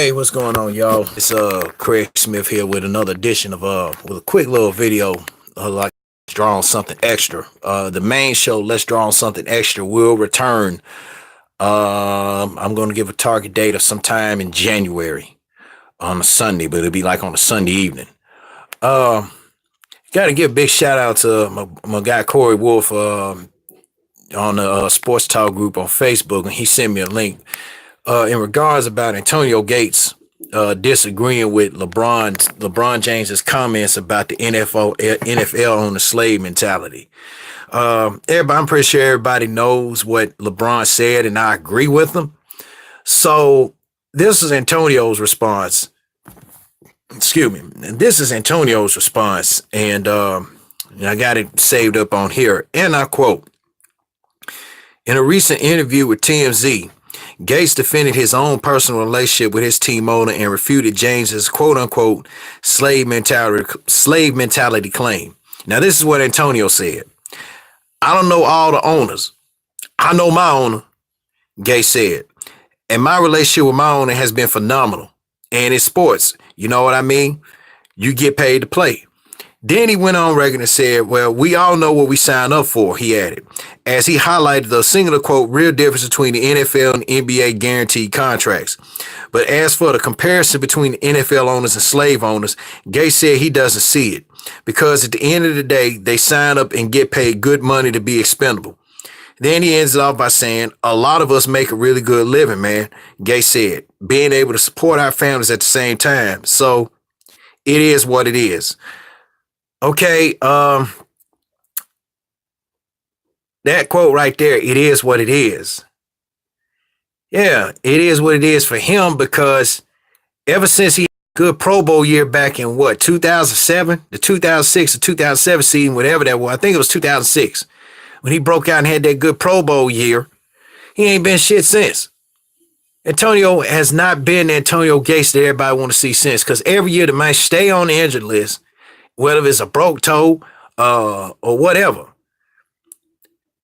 Hey, what's going on, y'all? It's Craig Smith here with another edition of with a quick little video, like Let's Draw on Something Extra. The main show, Let's Draw on Something Extra, will return. I'm going to give a target date of sometime in January on a Sunday, but it'll be like on a Sunday evening. Got to give a big shout out to my guy Corey Wolf on the Sports Talk group on Facebook, and he sent me a link in regards about Antonio Gates disagreeing with LeBron James's comments about the NFL on the slave mentality. I'm pretty sure everybody knows what LeBron said, and I agree with him. So this is Antonio's response. Excuse me. This is Antonio's response, and I got it saved up on here. And I quote: "In a recent interview with TMZ, Gates defended his own personal relationship with his team owner and refuted James's quote-unquote slave mentality claim. Now, this is what Antonio said. I don't know all the owners. I know my owner," Gates said. "And my relationship with my owner has been phenomenal. And it's sports. You know what I mean? You get paid to play." Then he went on record and said, "Well, we all know what we signed up for," he added, as he highlighted the singular quote, "real difference between the NFL and NBA guaranteed contracts." But as for the comparison between the NFL owners and slave owners, Gates said he doesn't see it, because at the end of the day, they sign up and get paid good money to be expendable. Then he ends it off by saying, "A lot of us make a really good living, man," Gates said, "being able to support our families at the same time. So it is what it is." Okay, that quote right there, "it is what it is." Yeah, it is what it is for him, because ever since he had a good Pro Bowl year back in 2007, the 2006 or 2007 season, whatever that was, I think it was 2006, when he broke out and had that good Pro Bowl year, he ain't been shit since. Antonio has not been the Antonio Gates that everybody want to see since, because every year the man stay on the injured list, whether it's a broke toe or whatever.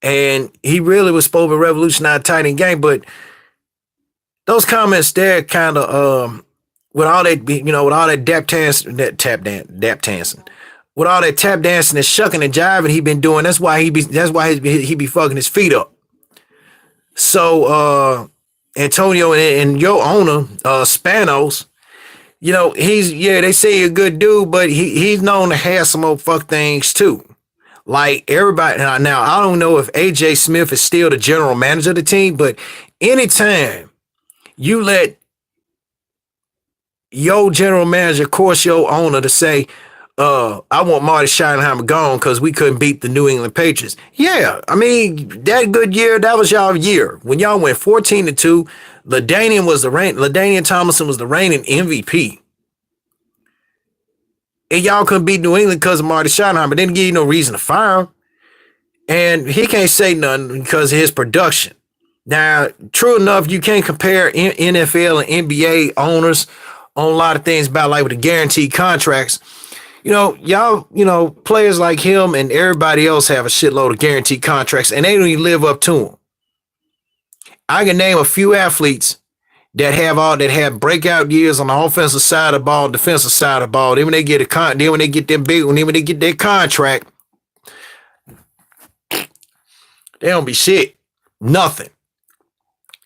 And he really was supposed to revolutionize the tight end game, but those comments there kind of with all that, with all that tap dancing, with all that tap dancing and shucking and jiving he been doing, that's why he be fucking his feet up. So Antonio and your owner, Spanos, they say he's a good dude, but he's known to have some old fuck things too. Like everybody now, I don't know if AJ Smith is still the general manager of the team, but anytime you let your general manager course your owner to say, "I want Marty Schottenheimer gone because we couldn't beat the New England Patriots." Yeah, I mean, that good year, that was y'all year. When y'all went 14-2, LaDainian Tomlinson was the reigning MVP. And y'all couldn't beat New England because of Marty Schottenheimer. Didn't give you no reason to fire him. And he can't say nothing because of his production. Now, true enough, you can't compare NFL and NBA owners on a lot of things about like with the guaranteed contracts. Y'all, players like him and everybody else have a shitload of guaranteed contracts, and they don't even live up to them. I can name a few athletes that have breakout years on the offensive side of the ball, defensive side of the ball. Then when they get their contract, they don't be shit, nothing.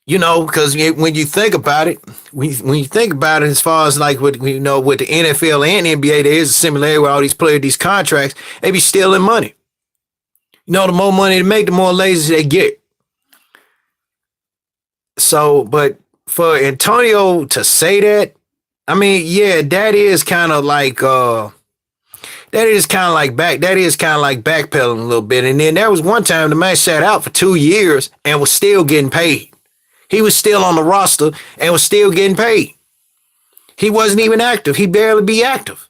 Because when you think about it, as far as like with the NFL and NBA, there is a similarity with all these players, these contracts, they be stealing money. The more money they make, the more lazy they get. So, but for Antonio to say that, I mean, yeah, that is kind of like backpedaling a little bit. And then there was one time the man sat out for 2 years and was still getting paid. He was still on the roster and was still getting paid. He wasn't even active. He barely be active.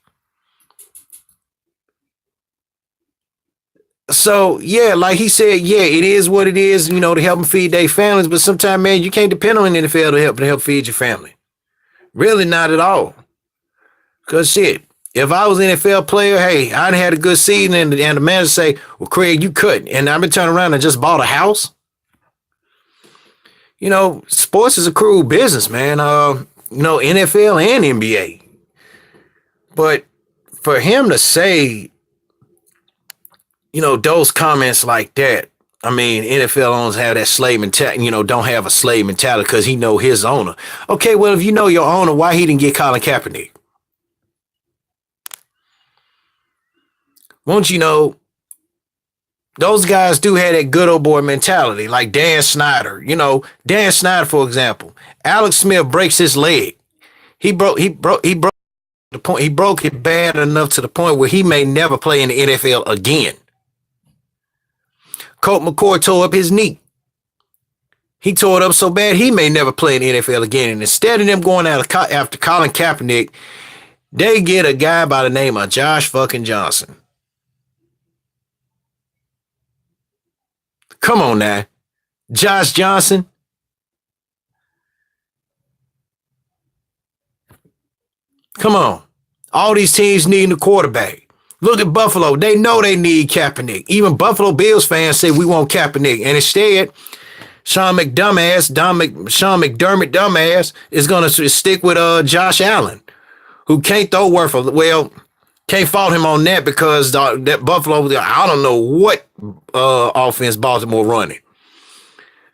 So, yeah, like he said, yeah, it is what it is, to help them feed their families. But sometimes, man, you can't depend on the NFL to help feed your family. Really not at all. Because, shit, if I was an NFL player, hey, I'd had a good season, and the manager say, "Well, Craig, you couldn't." And I've been turning around and just bought a house. Sports is a cruel business, man. NFL and NBA. But for him to say, those comments like that, I mean, NFL owners have that slave mentality, don't have a slave mentality because he know his owner. Okay, well, if you know your owner, why he didn't get Colin Kaepernick? Won't you know, those guys do have that good old boy mentality, like Dan Snyder. Dan Snyder, for example. Alex Smith breaks his leg. He broke the point. He broke it bad enough to the point where he may never play in the NFL again. Colt McCoy tore up his knee. He tore it up so bad he may never play in the NFL again. And instead of them going after Colin Kaepernick, they get a guy by the name of Josh fucking Johnson. Come on now. Josh Johnson. Come on. All these teams needing a quarterback. Look at Buffalo. They know they need Kaepernick. Even Buffalo Bills fans say we want Kaepernick. And instead, Sean McDermott dumbass is going to stick with Josh Allen, who can't throw worth of, well, can't fault him on that because that Buffalo, I don't know what offense Baltimore running.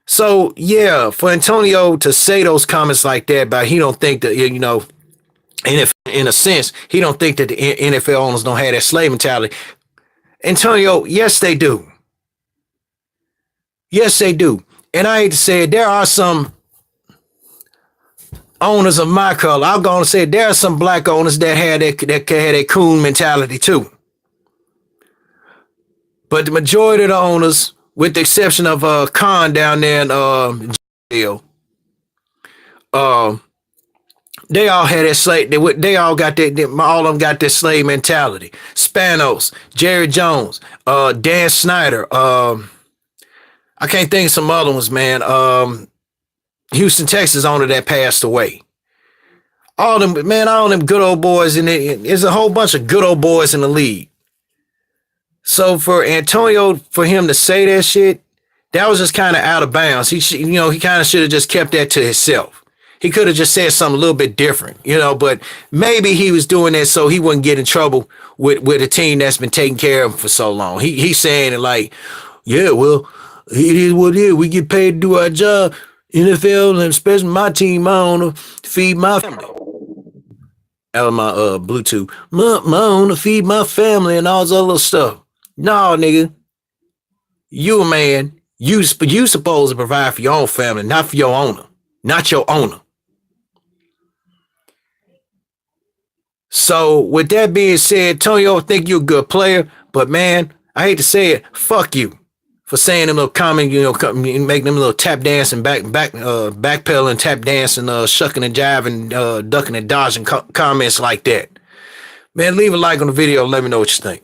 So, yeah, for Antonio to say those comments like that, but he don't think that, and if in a sense, he don't think that the NFL owners don't have that slave mentality. Antonio, yes, they do. Yes, they do. And I hate to say it, there are some owners of my color. I'm going to say there are some black owners that had that coon mentality too. But the majority of the owners, with the exception of Khan down there in jail, they all had that slave. They all got that. All of them got that slave mentality. Spanos, Jerry Jones, Dan Snyder. I can't think of some other ones, man. Houston, Texas owner that passed away. All them good old boys in it. There's a whole bunch of good old boys in the league. So for Antonio, for him to say that shit, that was just kind of out of bounds. He kind of should have just kept that to himself. He could have just said something a little bit different, but maybe he was doing that so he wouldn't get in trouble with a team that's been taking care of him for so long. He's saying it like, yeah, well, it is what it is. We get paid to do our job. NFL, and especially my team, my owner, feed my family. Out of my Bluetooth. My owner, feed my family and all this other stuff. No, nigga. You a man. You supposed to provide for your own family, not for your owner. Not your owner. So with that being said, Antonio, I think you're a good player, but man, I hate to say it, fuck you for saying them little comment, making them little tap dancing, backpedaling, tap dancing, shucking and jiving, ducking and dodging comments like that. Man, leave a like on the video. Let me know what you think.